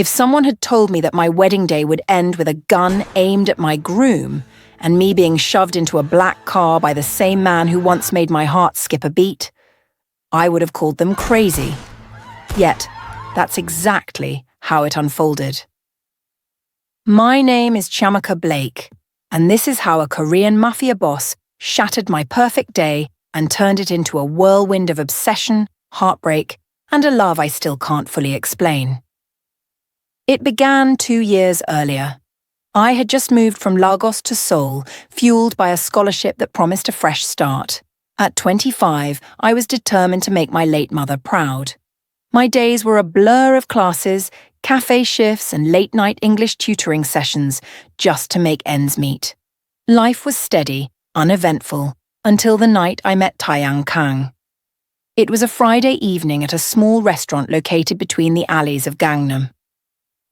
If someone had told me that my wedding day would end with a gun aimed at my groom and me being shoved into a black car by the same man who once made my heart skip a beat, I would have called them crazy. Yet, that's exactly how it unfolded. My name is Chiamaka Blake, and this is how a Korean Mafia boss shattered my perfect day and turned it into a whirlwind of obsession, heartbreak, and a love I still can't fully explain. It began 2 years earlier. I had just moved from Lagos to Seoul, fueled by a scholarship that promised a fresh start. At 25, I was determined to make my late mother proud. My days were a blur of classes, cafe shifts, and late-night English tutoring sessions just to make ends meet. Life was steady, uneventful, until the night I met Taeyang Kang. It was a Friday evening at a small restaurant located between the alleys of Gangnam.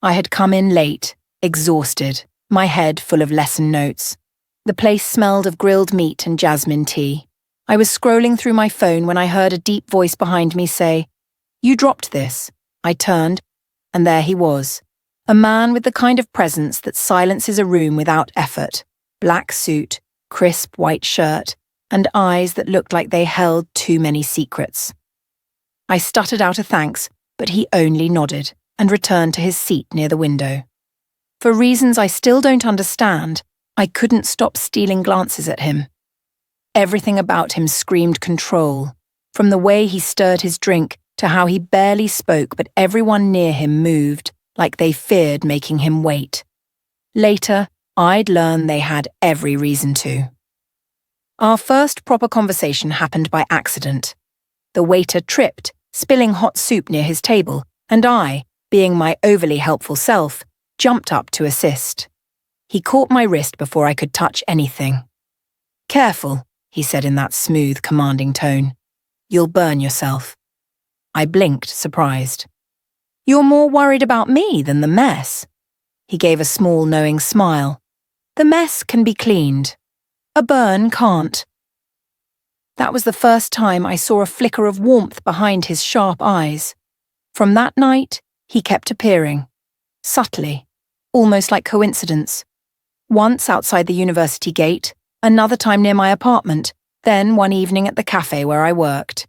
I had come in late, exhausted, my head full of lesson notes. The place smelled of grilled meat and jasmine tea. I was scrolling through my phone when I heard a deep voice behind me say, "You dropped this." I turned, and there he was, a man with the kind of presence that silences a room without effort, black suit, crisp white shirt, and eyes that looked like they held too many secrets. I stuttered out a thanks, but he only nodded and returned to his seat near the window. For reasons I still don't understand, I couldn't stop stealing glances at him. Everything about him screamed control, from the way he stirred his drink to how he barely spoke but everyone near him moved, like they feared making him wait. Later, I'd learn they had every reason to. Our first proper conversation happened by accident. The waiter tripped, spilling hot soup near his table, and I, being my overly helpful self, jumped up to assist. He caught my wrist before I could touch anything. "Careful," he said in that smooth, commanding tone. "You'll burn yourself." I blinked, surprised. "You're more worried about me than the mess." He gave a small, knowing smile. "The mess can be cleaned. A burn can't." That was the first time I saw a flicker of warmth behind his sharp eyes. From that night, he kept appearing, subtly, almost like coincidence. Once outside the university gate, another time near my apartment, then one evening at the cafe where I worked.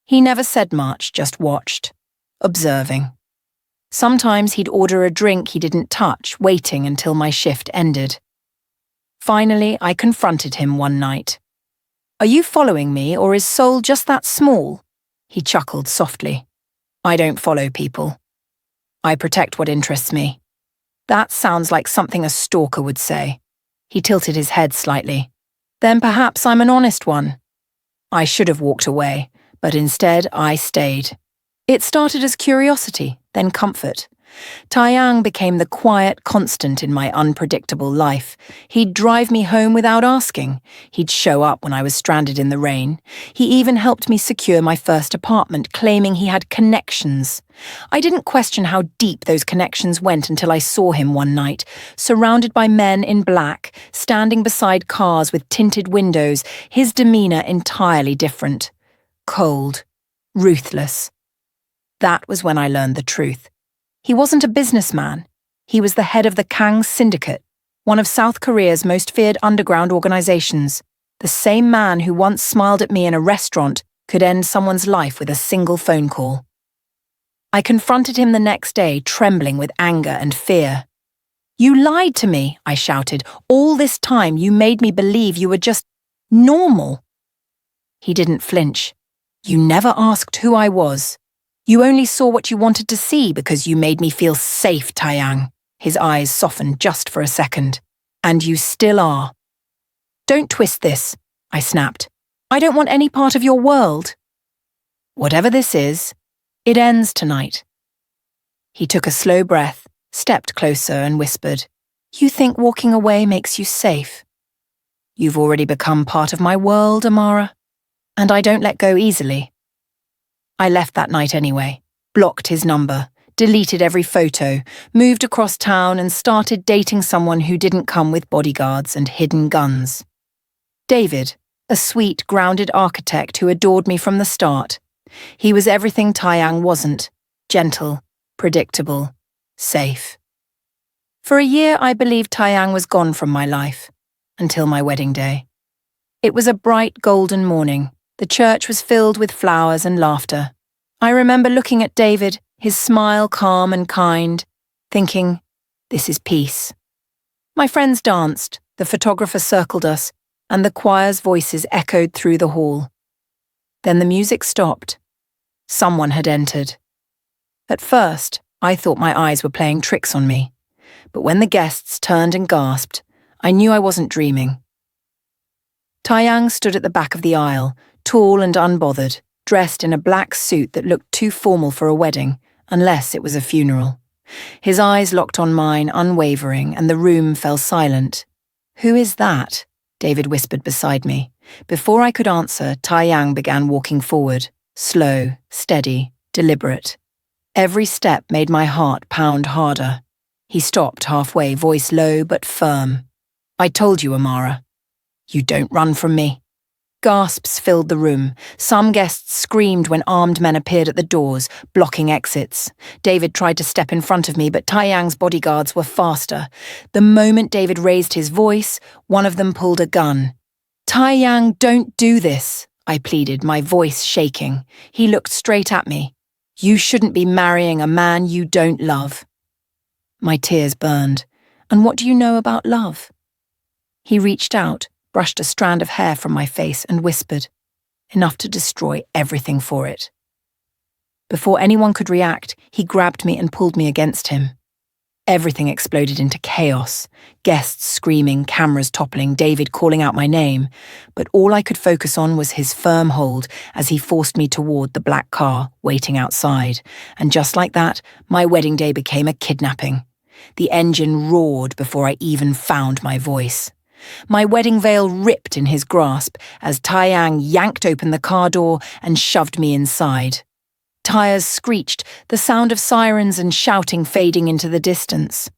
He never said much, just watched, observing. Sometimes he'd order a drink he didn't touch, waiting until my shift ended. Finally, I confronted him one night. "Are you following me, or is Seoul just that small?" He chuckled softly. "I don't follow people. I protect what interests me." That sounds like something a stalker would say. He tilted his head slightly. "Then perhaps I'm an honest one." I should have walked away, but instead I stayed. It started as curiosity, then comfort. Taeyang became the quiet constant in my unpredictable life. He'd drive me home without asking. He'd show up when I was stranded in the rain. He even helped me secure my first apartment, claiming he had connections. I didn't question how deep those connections went until I saw him one night, surrounded by men in black, standing beside cars with tinted windows, his demeanor entirely different. Cold, ruthless. That was when I learned the truth. He wasn't a businessman. He was the head of the Kang Syndicate, one of South Korea's most feared underground organizations. The same man who once smiled at me in a restaurant could end someone's life with a single phone call. I confronted him the next day, trembling with anger and fear. "You lied to me," I shouted. "All this time you made me believe you were just normal." He didn't flinch. "You never asked who I was. You only saw what you wanted to see because you made me feel safe, Taeyang." His eyes softened just for a second. "And you still are." "Don't twist this," I snapped. "I don't want any part of your world." "Whatever this is, it ends tonight." He took a slow breath, stepped closer and whispered, "You think walking away makes you safe? You've already become part of my world, Amara, and I don't let go easily." I left that night anyway, blocked his number, deleted every photo, moved across town and started dating someone who didn't come with bodyguards and hidden guns. David, a sweet, grounded architect who adored me from the start. He was everything Taeyang wasn't: gentle, predictable, Safe. For a year, I believed Taeyang was gone from my life, until my wedding day. It was a bright golden morning. The church was filled with flowers and laughter. I remember looking at David, his smile calm and kind, thinking, this is peace. My friends danced, the photographer circled us, and the choir's voices echoed through the hall. Then the music stopped. Someone had entered. At first, I thought my eyes were playing tricks on me, but when the guests turned and gasped, I knew I wasn't dreaming. Taeyang stood at the back of the aisle, tall and unbothered, dressed in a black suit that looked too formal for a wedding, unless it was a funeral. His eyes locked on mine, unwavering, and the room fell silent. "Who is that?" David whispered beside me. Before I could answer, Taeyang began walking forward, slow, steady, deliberate. Every step made my heart pound harder. He stopped halfway, voice low but firm. "I told you, Amara. You don't run from me." Gasps filled the room. Some guests screamed when armed men appeared at the doors, blocking exits. David tried to step in front of me, but Taeyang's bodyguards were faster. The moment David raised his voice, one of them pulled a gun. "Taeyang, don't do this," I pleaded, my voice shaking. He looked straight at me. "You shouldn't be marrying a man you don't love." My tears burned. "And what do you know about love?" He reached out, brushed a strand of hair from my face and whispered, "Enough to destroy everything for it." Before anyone could react, he grabbed me and pulled me against him. Everything exploded into chaos, guests screaming, cameras toppling, David calling out my name, but all I could focus on was his firm hold as he forced me toward the black car waiting outside, and just like that, my wedding day became a kidnapping. The engine roared before I even found my voice. My wedding veil ripped in his grasp as Taeyang yanked open the car door and shoved me inside. Tires screeched, the sound of sirens and shouting fading into the distance.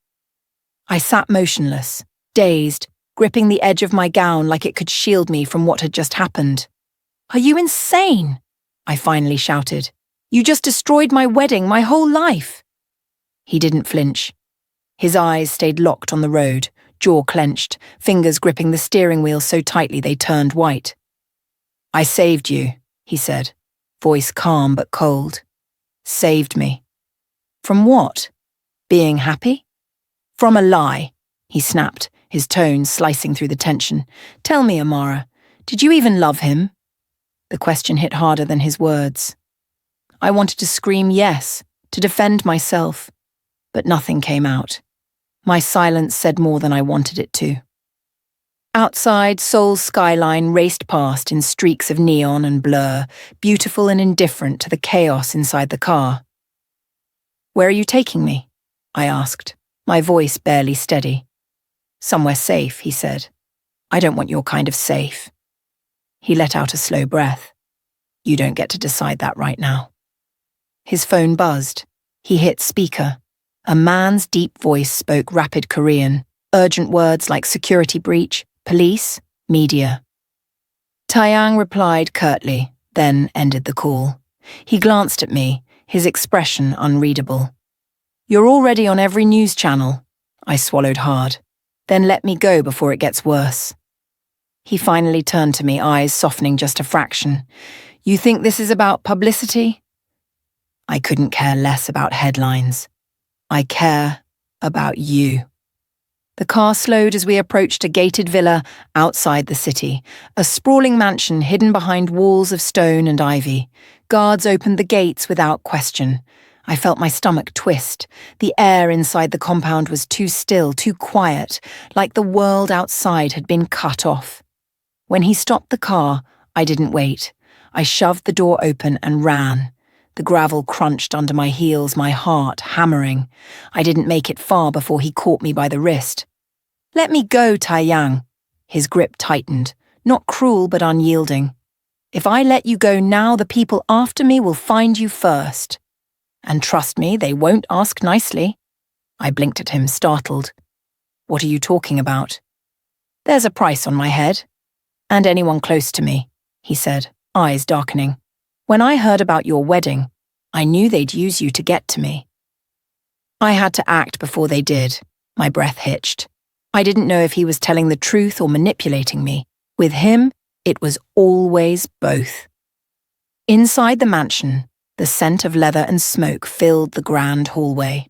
I sat motionless, dazed, gripping the edge of my gown like it could shield me from what had just happened. "Are you insane?" I finally shouted. "You just destroyed my wedding, my whole life." He didn't flinch. His eyes stayed locked on the road, jaw clenched, fingers gripping the steering wheel so tightly they turned white. "I saved you," he said, voice calm but cold. "Saved me." "From what? Being happy?" "From a lie," he snapped, his tone slicing through the tension. "Tell me, Amara, did you even love him?" The question hit harder than his words. I wanted to scream yes, to defend myself, but nothing came out. My silence said more than I wanted it to. Outside, Seoul's skyline raced past in streaks of neon and blur, beautiful and indifferent to the chaos inside the car. "Where are you taking me?" I asked, my voice barely steady. "Somewhere safe," he said. "I don't want your kind of safe." He let out a slow breath. "You don't get to decide that right now." His phone buzzed. He hit speaker. A man's deep voice spoke rapid Korean, urgent words like security breach, police, media. Taeyang replied curtly, then ended the call. He glanced at me, his expression unreadable. "You're already on every news channel." I swallowed hard. "Then let me go before it gets worse." He finally turned to me, eyes softening just a fraction. "You think this is about publicity?" I couldn't care less about headlines. I care about you. The car slowed as we approached a gated villa outside the city, a sprawling mansion hidden behind walls of stone and ivy. Guards opened the gates without question. I felt my stomach twist. The air inside the compound was too still, too quiet, like the world outside had been cut off. When he stopped the car, I didn't wait. I shoved the door open and ran. The gravel crunched under my heels, my heart hammering. I didn't make it far before he caught me by the wrist. "Let me go, Taeyang." His grip tightened, not cruel but unyielding. "If I let you go now, the people after me will find you first. And trust me, they won't ask nicely." I blinked at him, startled. "What are you talking about?" "There's a price on my head. And anyone close to me," he said, eyes darkening. "When I heard about your wedding, I knew they'd use you to get to me." I had to act before they did. My breath hitched. I didn't know if he was telling the truth or manipulating me. With him, it was always both. Inside the mansion, the scent of leather and smoke filled the grand hallway.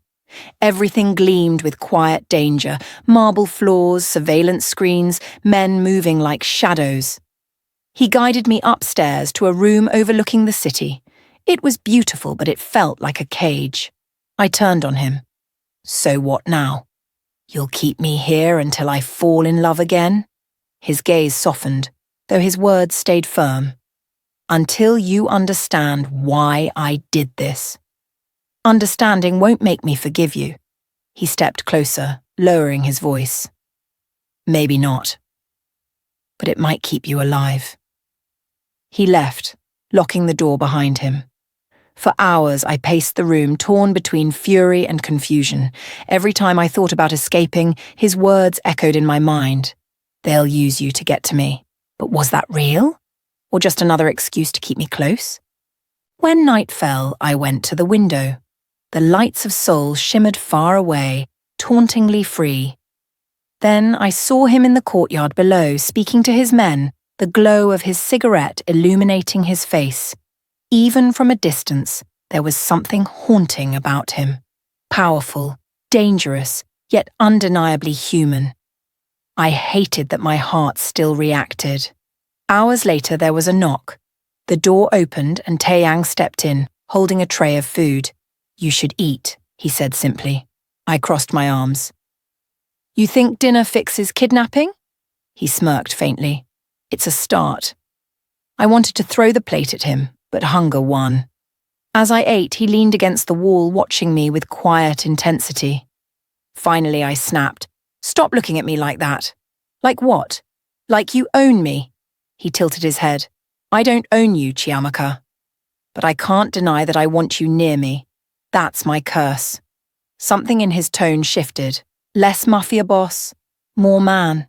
Everything gleamed with quiet danger, marble floors, surveillance screens, men moving like shadows. He guided me upstairs to a room overlooking the city. It was beautiful, but it felt like a cage. I turned on him. So what now? You'll keep me here until I fall in love again? His gaze softened, though his words stayed firm. Until you understand why I did this. Understanding won't make me forgive you. He stepped closer, lowering his voice. Maybe not. But it might keep you alive. He left, locking the door behind him. For hours I paced the room, torn between fury and confusion. Every time I thought about escaping, his words echoed in my mind. They'll use you to get to me. But was that real? Or just another excuse to keep me close? When night fell, I went to the window. The lights of Seoul shimmered far away, tauntingly free. Then I saw him in the courtyard below, speaking to his men, the glow of his cigarette illuminating his face. Even from a distance, there was something haunting about him. Powerful, dangerous, yet undeniably human. I hated that my heart still reacted. Hours later, there was a knock. The door opened and Taeyang stepped in, holding a tray of food. You should eat, he said simply. I crossed my arms. You think dinner fixes kidnapping? He smirked faintly. It's a start. I wanted to throw the plate at him, but hunger won. As I ate, he leaned against the wall, watching me with quiet intensity. Finally, I snapped. Stop looking at me like that. Like what? Like you own me. He tilted his head. I don't own you, Chiamaka. But I can't deny that I want you near me. That's my curse. Something in his tone shifted. Less mafia boss, more man,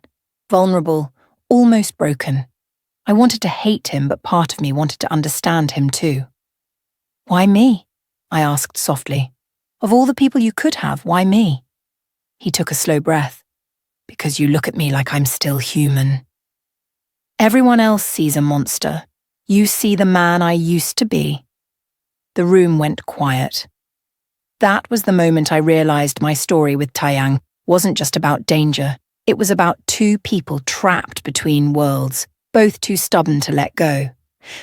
vulnerable, almost broken. I wanted to hate him, but part of me wanted to understand him too. Why me? I asked softly. Of all the people you could have, why me? He took a slow breath. Because you look at me like I'm still human. Everyone else sees a monster. You see the man I used to be. The room went quiet. That was the moment I realized my story with Taeyang wasn't just about danger. It was about two people trapped between worlds, both too stubborn to let go.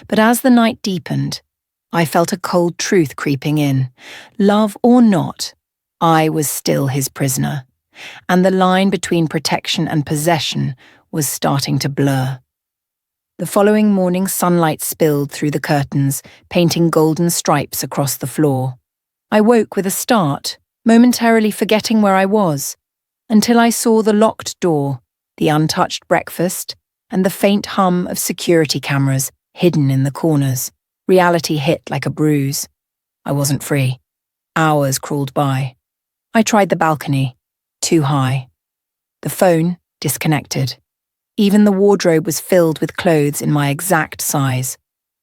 But as the night deepened, I felt a cold truth creeping in. Love or not, I was still his prisoner. And the line between protection and possession was starting to blur. The following morning, sunlight spilled through the curtains, painting golden stripes across the floor. I woke with a start, momentarily forgetting where I was, until I saw the locked door, the untouched breakfast, and the faint hum of security cameras hidden in the corners. Reality hit like a bruise. I wasn't free. Hours crawled by. I tried the balcony, too high. The phone, disconnected. Even the wardrobe was filled with clothes in my exact size.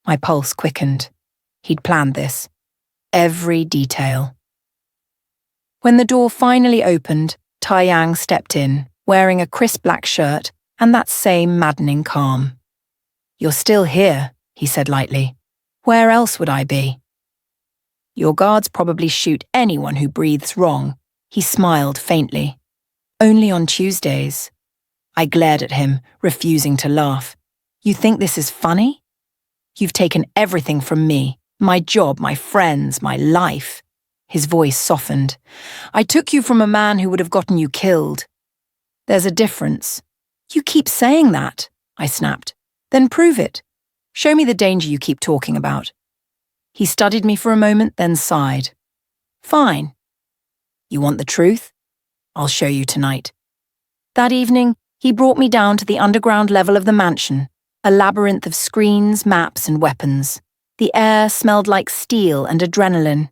My pulse quickened. He'd planned this. Every detail. When the door finally opened, Taeyang stepped in, wearing a crisp black shirt and that same maddening calm. You're still here, he said lightly. Where else would I be? Your guards probably shoot anyone who breathes wrong. He smiled faintly. Only on Tuesdays. I glared at him, refusing to laugh. You think this is funny? You've taken everything from me. My job, my friends, my life. His voice softened. I took you from a man who would have gotten you killed. There's a difference. You keep saying that, I snapped. Then prove it. Show me the danger you keep talking about. He studied me for a moment, then sighed. Fine. You want the truth? I'll show you tonight. That evening, he brought me down to the underground level of the mansion, a labyrinth of screens, maps, and weapons. The air smelled like steel and adrenaline.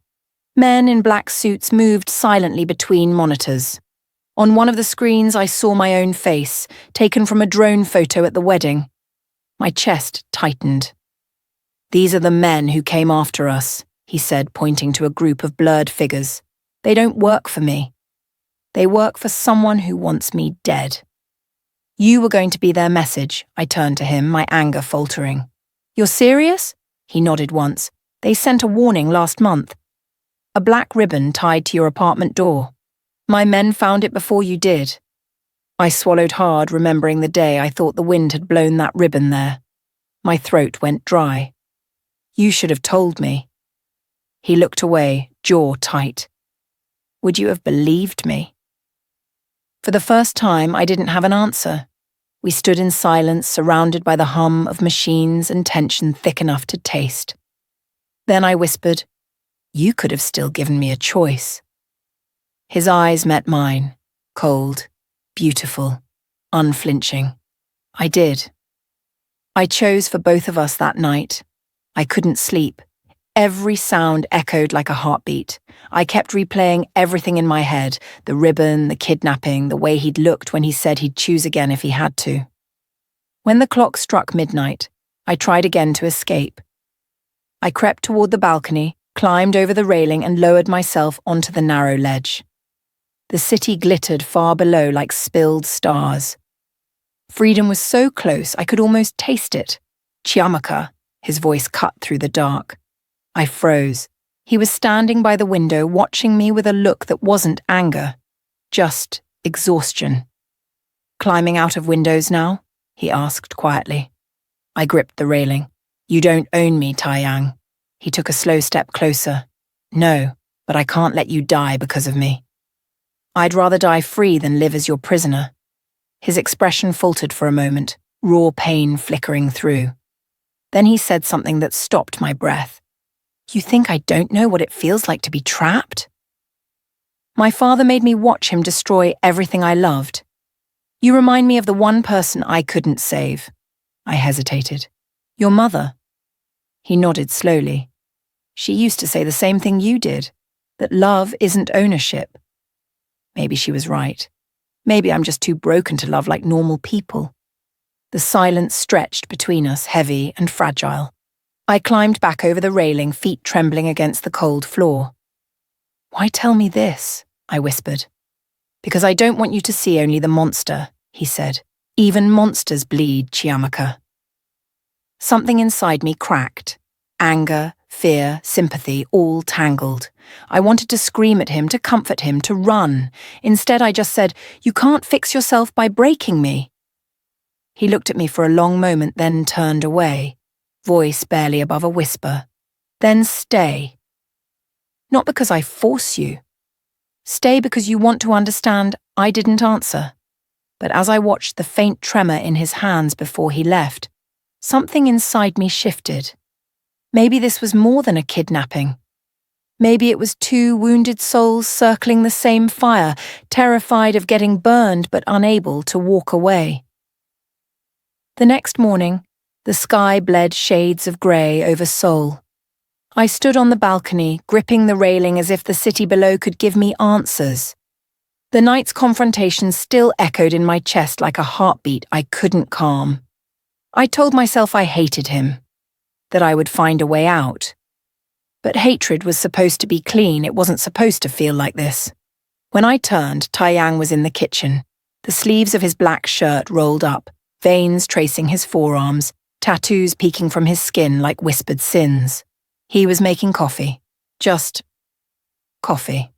Men in black suits moved silently between monitors. On one of the screens, I saw my own face, taken from a drone photo at the wedding. My chest tightened. These are the men who came after us, he said, pointing to a group of blurred figures. They don't work for me. They work for someone who wants me dead. You were going to be their message, I turned to him, my anger faltering. You're serious? He nodded once. They sent a warning last month. A black ribbon tied to your apartment door. My men found it before you did. I swallowed hard, remembering the day I thought the wind had blown that ribbon there. My throat went dry. You should have told me. He looked away, jaw tight. Would you have believed me? For the first time, I didn't have an answer. We stood in silence, surrounded by the hum of machines and tension thick enough to taste. Then I whispered, You could have still given me a choice. His eyes met mine, cold, beautiful, unflinching. I did. I chose for both of us that night. I couldn't sleep. Every sound echoed like a heartbeat. I kept replaying everything in my head, the ribbon, the kidnapping, the way he'd looked when he said he'd choose again if he had to. When the clock struck midnight, I tried again to escape. I crept toward the balcony, climbed over the railing and lowered myself onto the narrow ledge. The city glittered far below like spilled stars. Freedom was so close I could almost taste it. Chiamaka, his voice cut through the dark. I froze. He was standing by the window watching me with a look that wasn't anger, just exhaustion. Climbing out of windows now? He asked quietly. I gripped the railing. You don't own me, Taeyang. He took a slow step closer. No, but I can't let you die because of me. I'd rather die free than live as your prisoner. His expression faltered for a moment, raw pain flickering through. Then he said something that stopped my breath. You think I don't know what it feels like to be trapped? My father made me watch him destroy everything I loved. You remind me of the one person I couldn't save. I hesitated. Your mother. He nodded slowly. She used to say the same thing you did, that love isn't ownership. Maybe she was right. Maybe I'm just too broken to love like normal people. The silence stretched between us, heavy and fragile. I climbed back over the railing, feet trembling against the cold floor. Why tell me this? I whispered. Because I don't want you to see only the monster, he said. Even monsters bleed, Chiamaka. Something inside me cracked. Anger, fear, sympathy, all tangled. I wanted to scream at him, to comfort him, to run. Instead, I just said, You can't fix yourself by breaking me. He looked at me for a long moment, then turned away, voice barely above a whisper. Then stay. Not because I force you. Stay because you want to understand I didn't answer. But as I watched the faint tremor in his hands before he left, something inside me shifted. Maybe this was more than a kidnapping. Maybe it was two wounded souls circling the same fire, terrified of getting burned but unable to walk away. The next morning, the sky bled shades of grey over Seoul. I stood on the balcony, gripping the railing as if the city below could give me answers. The night's confrontation still echoed in my chest like a heartbeat I couldn't calm. I told myself I hated him, that I would find a way out. But hatred was supposed to be clean, it wasn't supposed to feel like this. When I turned, Taeyang was in the kitchen, the sleeves of his black shirt rolled up, veins tracing his forearms, tattoos peeking from his skin like whispered sins. He was making coffee. Just coffee.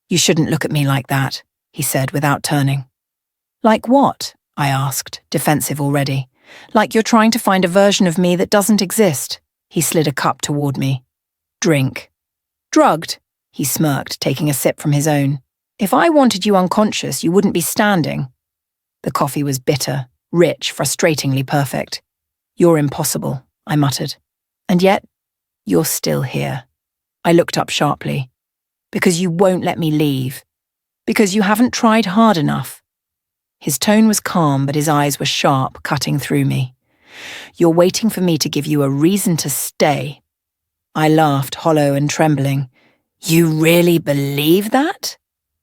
You shouldn't look at me like that, he said without turning. Like what? I asked, defensive already. Like you're trying to find a version of me that doesn't exist. He slid a cup toward me. Drink. Drugged, he smirked, taking a sip from his own. If I wanted you unconscious, you wouldn't be standing. The coffee was bitter, rich, frustratingly perfect. You're impossible, I muttered. And yet, you're still here. I looked up sharply. Because you won't let me leave. Because you haven't tried hard enough. His tone was calm, but his eyes were sharp, cutting through me. You're waiting for me to give you a reason to stay. I laughed, hollow and trembling. You really believe that?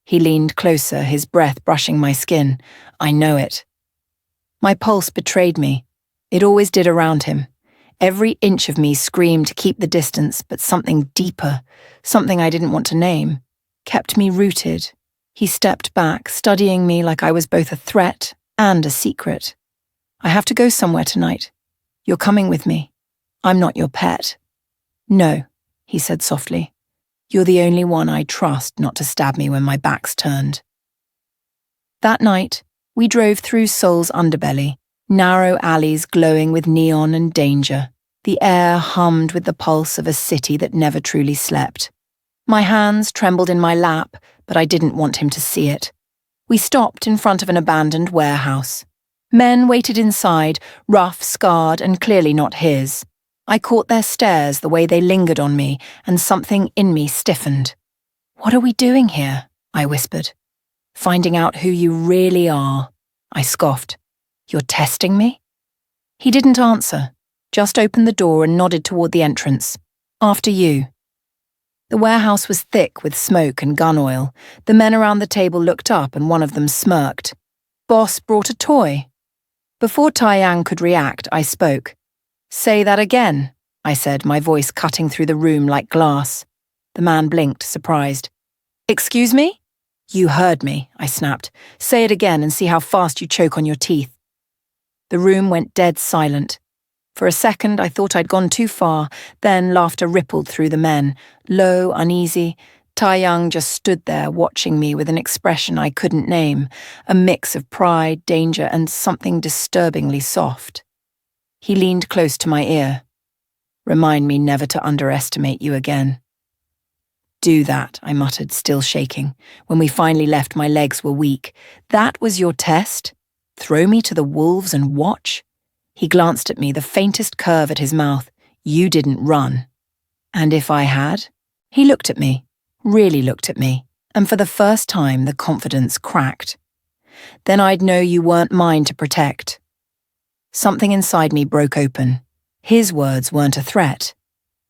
He leaned closer, his breath brushing my skin. I know it. My pulse betrayed me. It always did around him. Every inch of me screamed to keep the distance, but something deeper, something I didn't want to name. kept me rooted. He stepped back, studying me like I was both a threat and a secret. I have to go somewhere tonight. You're coming with me. I'm not your pet. No, he said softly. You're the only one I trust not to stab me when my back's turned. That night, we drove through Seoul's underbelly, narrow alleys glowing with neon and danger. The air hummed with the pulse of a city that never truly slept. My hands trembled in my lap, but I didn't want him to see it. We stopped in front of an abandoned warehouse. Men waited inside, rough, scarred, and clearly not his. I caught their stares, the way they lingered on me, and something in me stiffened. What are we doing here? I whispered. Finding out who you really are, I scoffed. You're testing me? He didn't answer, just opened the door and nodded toward the entrance. After you. The warehouse was thick with smoke and gun oil. The men around the table looked up and one of them smirked. Boss brought a toy. Before Taeyang could react, I spoke. Say that again, I said, my voice cutting through the room like glass. The man blinked, surprised. Excuse me? You heard me, I snapped. Say it again and see how fast you choke on your teeth. The room went dead silent. For a second, I thought I'd gone too far, then laughter rippled through the men, low, uneasy. Taeyang just stood there watching me with an expression I couldn't name, a mix of pride, danger, and something disturbingly soft. He leaned close to my ear. Remind me never to underestimate you again. Do that, I muttered, still shaking. When we finally left, my legs were weak. That was your test? Throw me to the wolves and watch? He glanced at me, the faintest curve at his mouth. You didn't run. And if I had? He looked at me, really looked at me, and for the first time the confidence cracked. Then I'd know you weren't mine to protect. Something inside me broke open. His words weren't a threat.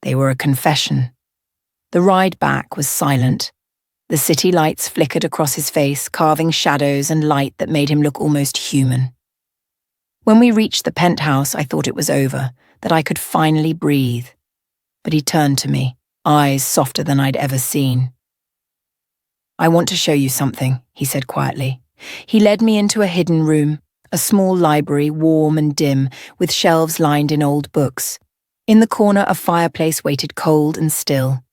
They were a confession. The ride back was silent. The city lights flickered across his face, carving shadows and light that made him look almost human. When we reached the penthouse, I thought it was over, that I could finally breathe. But he turned to me, eyes softer than I'd ever seen. I want to show you something, he said quietly. He led me into a hidden room, a small library, warm and dim, with shelves lined in old books. In the corner, a fireplace waited cold and still.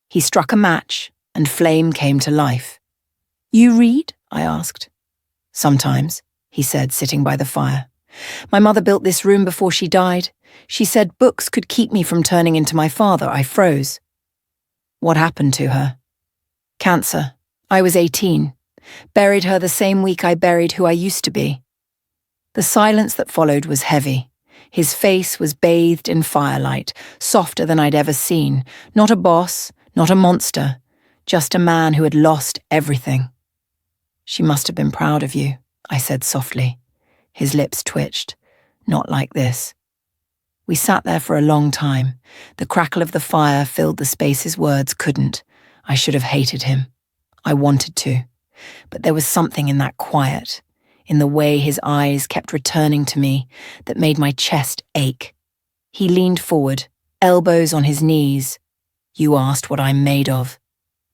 He struck a match, and flame came to life. You read? I asked. Sometimes, he said, sitting by the fire. My mother built this room before she died. She said books could keep me from turning into my father. I froze. What happened to her? Cancer. I was 18. Buried her the same week I buried who I used to be. The silence that followed was heavy. His face was bathed in firelight, softer than I'd ever seen. Not a boss, not a monster, just a man who had lost everything. She must have been proud of you, I said softly. His lips twitched. Not like this. We sat there for a long time. The crackle of the fire filled the space his words couldn't. I should have hated him. I wanted to. But there was something in that quiet, in the way his eyes kept returning to me, that made my chest ache. He leaned forward, elbows on his knees. You asked what I'm made of.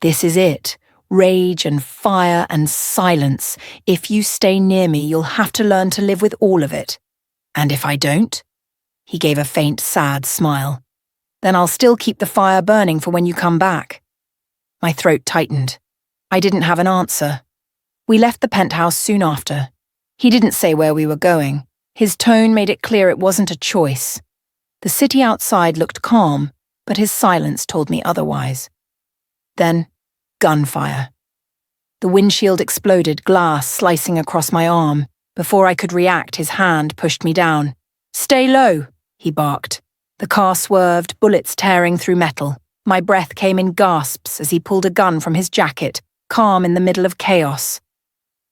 This is it. Rage and fire and silence. If you stay near me, you'll have to learn to live with all of it. And if I don't? He gave a faint, sad smile. Then I'll still keep the fire burning for when you come back. My throat tightened. I didn't have an answer. We left the penthouse soon after. He didn't say where we were going. His tone made it clear it wasn't a choice. The city outside looked calm, but his silence told me otherwise. Then, gunfire. The windshield exploded, glass slicing across my arm. Before I could react, his hand pushed me down. Stay low, he barked. The car swerved, bullets tearing through metal. My breath came in gasps as he pulled a gun from his jacket, calm in the middle of chaos.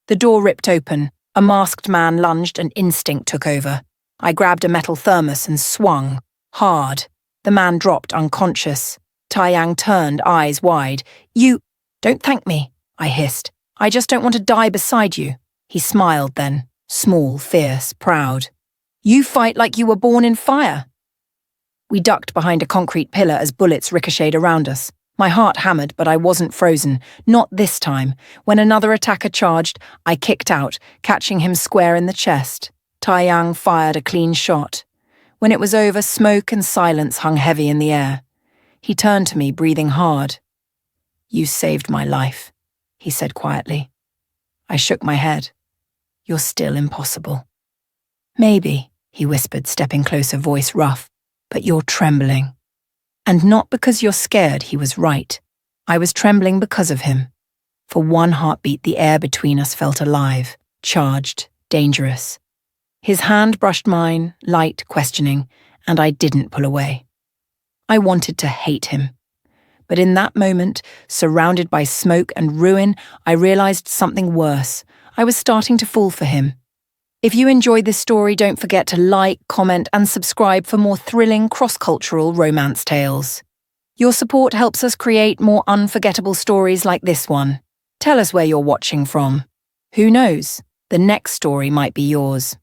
The door ripped open. A masked man lunged and instinct took over. I grabbed a metal thermos and swung, hard. The man dropped unconscious. Taeyang turned, eyes wide. You... Don't thank me, I hissed. I just don't want to die beside you. He smiled then, small, fierce, proud. You fight like you were born in fire. We ducked behind a concrete pillar as bullets ricocheted around us. My heart hammered, but I wasn't frozen. Not this time. When another attacker charged, I kicked out, catching him square in the chest. Taeyang fired a clean shot. When it was over, smoke and silence hung heavy in the air. He turned to me, breathing hard. "You saved my life," he said quietly. I shook my head. "You're still impossible." "Maybe," he whispered, stepping closer, voice rough, "but you're trembling." And not because you're scared, he was right. I was trembling because of him. For one heartbeat, the air between us felt alive, charged, dangerous. His hand brushed mine, light, questioning, and I didn't pull away. I wanted to hate him. But in that moment, surrounded by smoke and ruin, I realized something worse. I was starting to fall for him. If you enjoyed this story, don't forget to like, comment, and subscribe for more thrilling cross-cultural romance tales. Your support helps us create more unforgettable stories like this one. Tell us where you're watching from. Who knows? The next story might be yours.